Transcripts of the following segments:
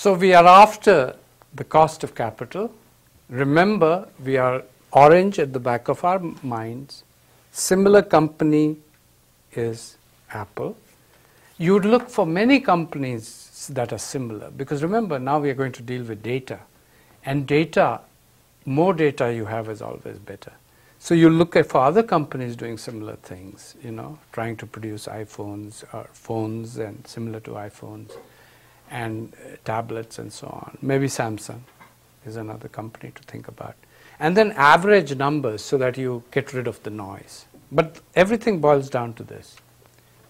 So we are after the cost of capital. Remember, we are orange at the back of our minds. Similar company is Apple. You would look for many companies that are similar, because remember, now we are going to deal with data. And data, more data you have is always better. So you look for other companies doing similar things, trying to produce iPhones or phones and similar to iPhones and tablets and so on. Maybe Samsung is another company to think about. And then average numbers so that you get rid of the noise. But everything boils down to this.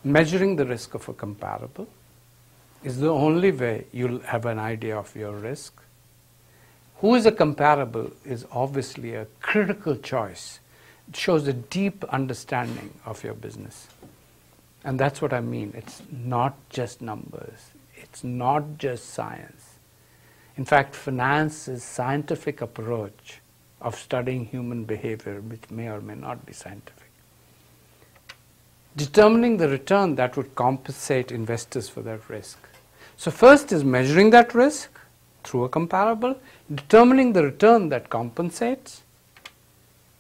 Measuring the risk of a comparable is the only way you'll have an idea of your risk. Who is a comparable is obviously a critical choice. It shows a deep understanding of your business. And that's what I mean. It's not just numbers. It's not just science. In fact, finance is scientific approach of studying human behavior, which may or may not be scientific. Determining the return that would compensate investors for that risk. So first is measuring that risk through a comparable, determining the return that compensates.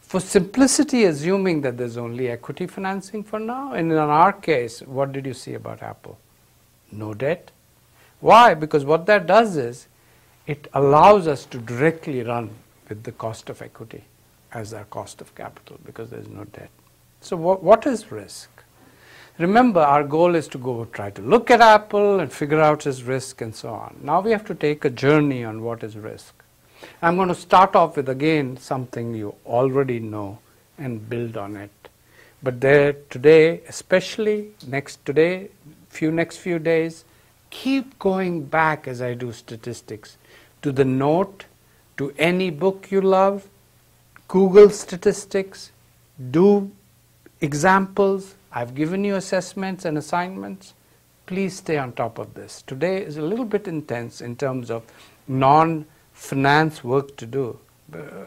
For simplicity, assuming that there's only equity financing for now, and in our case, what did you see about Apple? No debt. Why? Because what that does is, it allows us to directly run with the cost of equity as our cost of capital, because there's no debt. So what is risk? Remember, our goal is to go try to look at Apple and figure out its risk and so on. Now we have to take a journey on what is risk. I'm going to start off with, again, something you already know and build on it. But there today, especially next few days, keep going back as I do statistics to the note, to any book you love, Google statistics, do examples. I've given you assessments and assignments. Please stay on top of this. Today is a little bit intense in terms of non-finance work to do.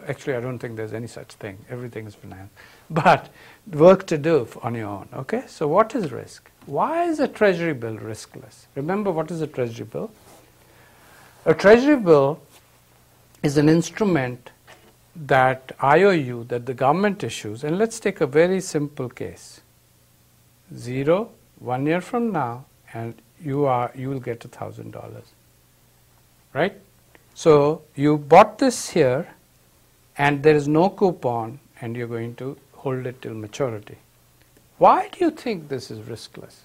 Actually, I don't think there's any such thing. Everything is finance. But work to do on your own. Okay? So what is risk? Why is a treasury bill riskless? Remember, what is a treasury bill? A treasury bill is an instrument that IOU, that the government issues, and let's take a very simple case. 1 year from now, and you will get $1,000, right? So you bought this here, and there is no coupon, and you're going to hold it till maturity. Why do you think this is riskless?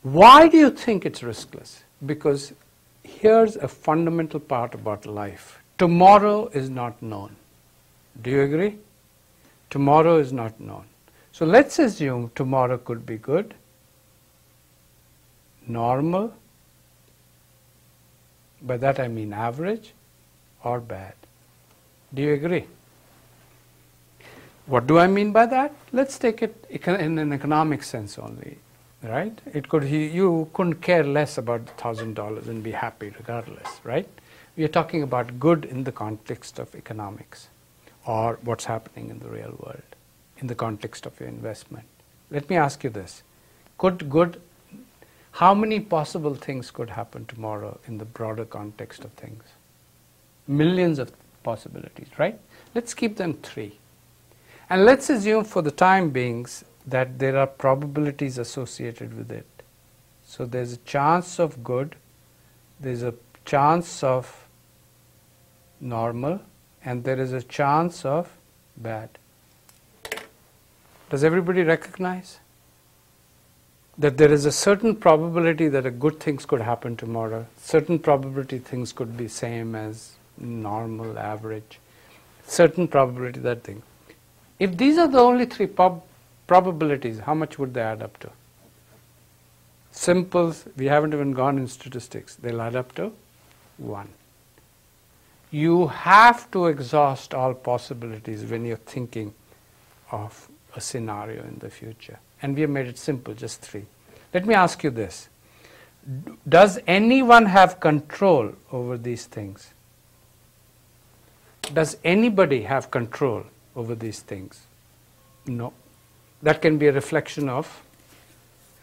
Why do you think it's riskless? Because here's a fundamental part about life. Tomorrow is not known. Do you agree? Tomorrow is not known. So let's assume tomorrow could be good, normal, by that I mean average, or bad. Do you agree? What do I mean by that? Let's take it in an economic sense only, right? You couldn't care less about $1,000 and be happy regardless, right? We are talking about good in the context of economics, or what's happening in the real world, in the context of your investment. Let me ask you this. How many possible things could happen tomorrow in the broader context of things? Millions of possibilities, right? Let's keep them 3. And let's assume for the time being that there are probabilities associated with it. So there's a chance of good, there's a chance of normal, and there is a chance of bad. Does everybody recognize that there is a certain probability that a good things could happen tomorrow, certain probability things could be same as normal, average, certain probability that thing. If these are the only 3 probabilities, how much would they add up to? Simple, we haven't even gone in statistics. They'll add up to 1. You have to exhaust all possibilities when you're thinking of a scenario in the future. And we have made it simple, just 3. Let me ask you this. Does anyone have control over these things? Does anybody have control over these things? No. That can be a reflection of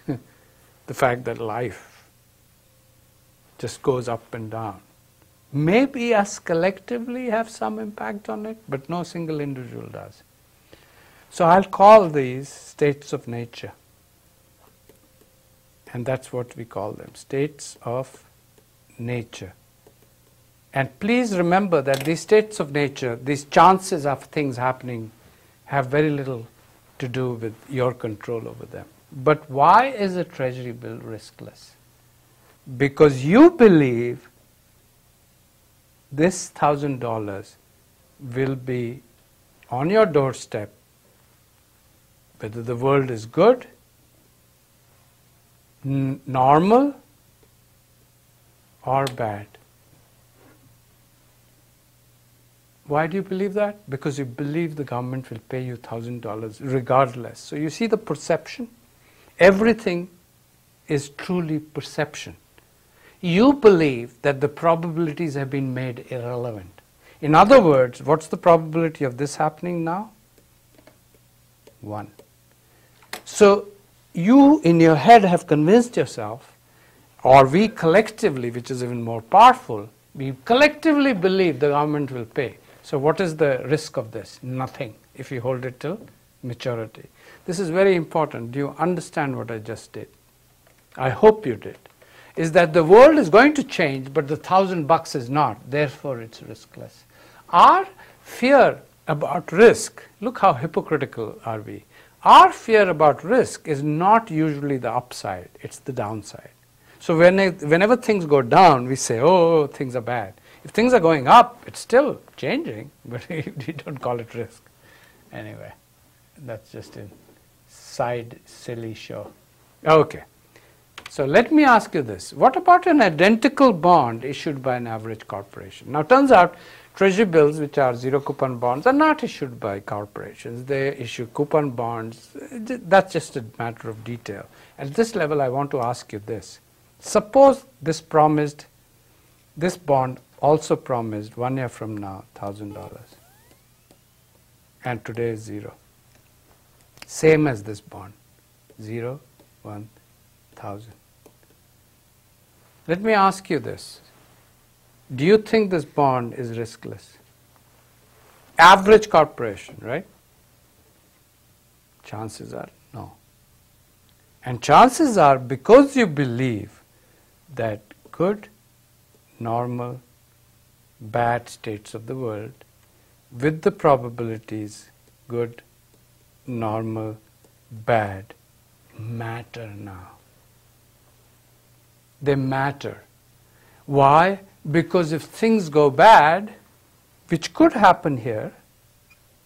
the fact that life just goes up and down. Maybe us collectively have some impact on it, but no single individual does. So I'll call these states of nature. And that's what we call them, states of nature. And please remember that these states of nature, these chances of things happening, have very little to do with your control over them. But why is a treasury bill riskless? Because you believe this $1,000 will be on your doorstep, whether the world is good, normal, or bad. Why do you believe that? Because you believe the government will pay you $1,000 regardless. So you see the perception? Everything is truly perception. You believe that the probabilities have been made irrelevant. In other words, what's the probability of this happening now? 1. So you in your head have convinced yourself, or we collectively, which is even more powerful, we collectively believe the government will pay. So what is the risk of this? Nothing, if you hold it till maturity. This is very important. Do you understand what I just did? I hope you did. Is that the world is going to change, but the $1,000 is not. Therefore, it's riskless. Our fear about risk, look how hypocritical are we. Our fear about risk is not usually the upside, it's the downside. So whenever things go down, we say, oh, things are bad. If things are going up, it's still changing, but we don't call it risk. Anyway, that's just a side silly show. Okay. So let me ask you this. What about an identical bond issued by an average corporation? Now, it turns out treasury bills, which are zero coupon bonds, are not issued by corporations. They issue coupon bonds. That's just a matter of detail. At this level, I want to ask you this. Suppose this bond also promised 1 year from now $1,000, and today is 0. Same as this bond, 0, 1, 1,000. Let me ask you this. Do you think this bond is riskless? Average corporation, right? Chances are no. And chances are because you believe that good, normal, bad states of the world with the probabilities good, normal, bad matter now. They matter. Why? Because if things go bad, which could happen here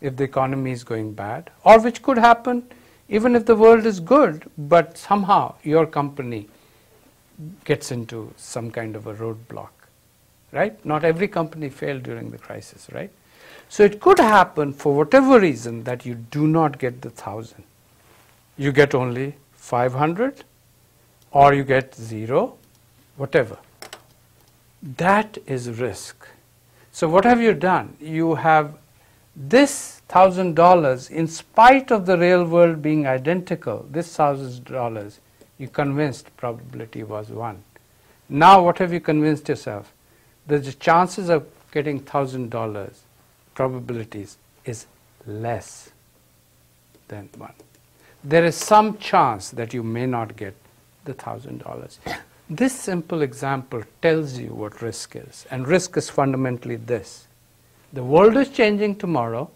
if the economy is going bad, or which could happen even if the world is good, but somehow your company gets into some kind of a roadblock, right? Not every company failed during the crisis, right? So it could happen for whatever reason that you do not get the 1,000. You get only 500, or you get 0, whatever. That is risk. So what have you done? You have this $1,000, in spite of the real world being identical, this $1,000, you convinced probability was 1. Now what have you convinced yourself? That the chances of getting $1,000 probabilities is less than 1. There is some chance that you may not get the $1,000. This simple example tells you what risk is. And risk is fundamentally this. The world is changing tomorrow,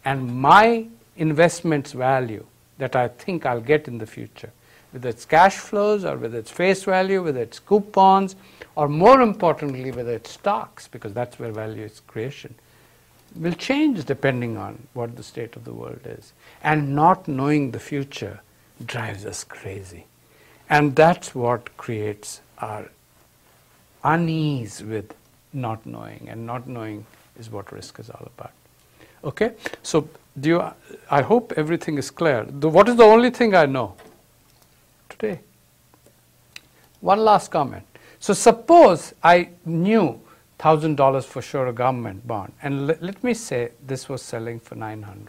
and my investment's value that I think I'll get in the future, whether it's cash flows or whether it's face value, whether it's coupons, or more importantly, whether it's stocks, because that's where value is creation, will change depending on what the state of the world is. And not knowing the future drives us crazy. And that's what creates our unease with not knowing. And not knowing is what risk is all about. Okay? So I hope everything is clear. What is the only thing I know today? One last comment. So suppose I knew $1,000 for sure a government bond, and let me say this was selling for 900.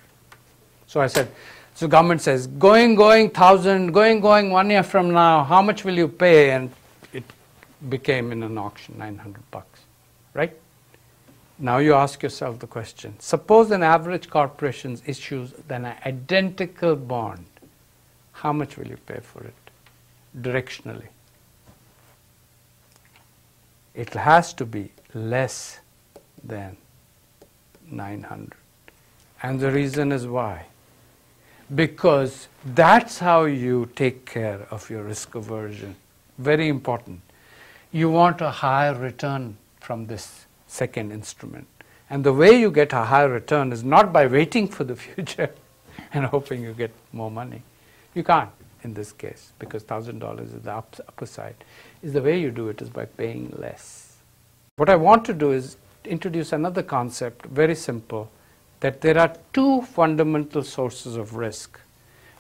So I said, so government says, going 1,000, going 1 year from now, how much will you pay? And became in an auction $900, right? Now you ask yourself the question, suppose an average corporation issues an identical bond, how much will you pay for it directionally? It has to be less than 900. And the reason is why? Because that's how you take care of your risk aversion. Very important. You want a higher return from this second instrument. And the way you get a higher return is not by waiting for the future and hoping you get more money. You can't in this case, because $1,000 is the upper side. The way you do it is by paying less. What I want to do is introduce another concept, very simple, that there are two fundamental sources of risk.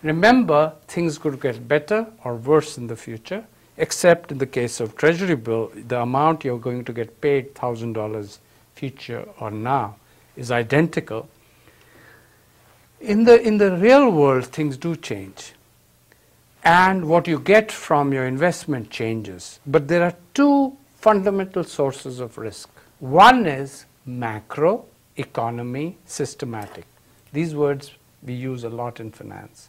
Remember, things could get better or worse in the future, except in the case of Treasury bill, the amount you're going to get paid, $1,000 future or now, is identical. In the real world, things do change. And what you get from your investment changes. But there are two fundamental sources of risk. One is macro, economy, systematic. These words we use a lot in finance.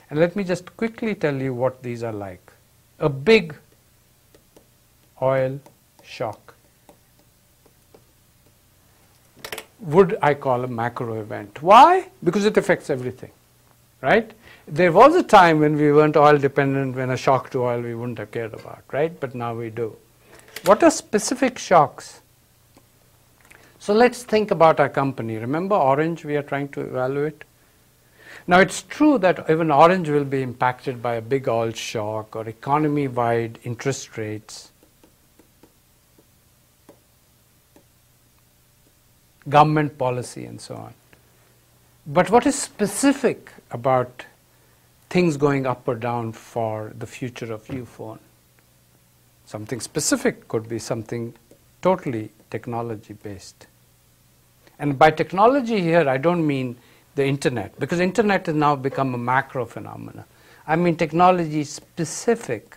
And let me just quickly tell you what these are like. A big oil shock would I call a macro event. Why? Because it affects everything, right? There was a time when we weren't oil dependent, when a shock to oil we wouldn't have cared about, right? But now we do. What are specific shocks? So let's think about our company. Remember Orange we are trying to evaluate? Now it's true that even Orange will be impacted by a big oil shock or economy-wide interest rates, government policy and so on. But what is specific about things going up or down for the future of Ufone? Something specific could be something totally technology-based. And by technology here, I don't mean the internet, because internet has now become a macro phenomenon. I mean technology specific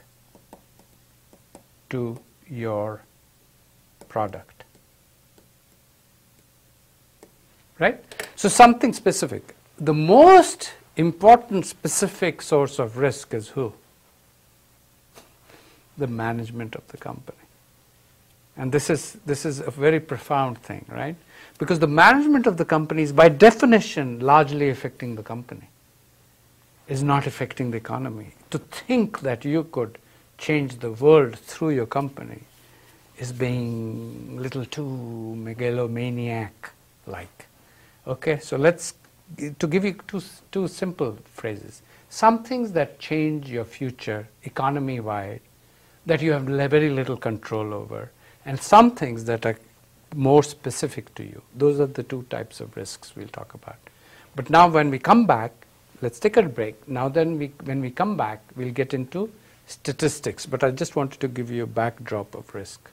to your product. Right? So something specific. The most important specific source of risk is who? The management of the company. And this is a very profound thing, right? Because the management of the company is by definition largely affecting the company, is not affecting the economy. To think that you could change the world through your company is being a little too megalomaniac-like. Okay, so to give you two simple phrases. Some things that change your future economy-wide that you have very little control over, and some things that are more specific to you. Those are the two types of risks we'll talk about. But now when we come back, let's take a break. Now then when we come back, we'll get into statistics. But I just wanted to give you a backdrop of risk.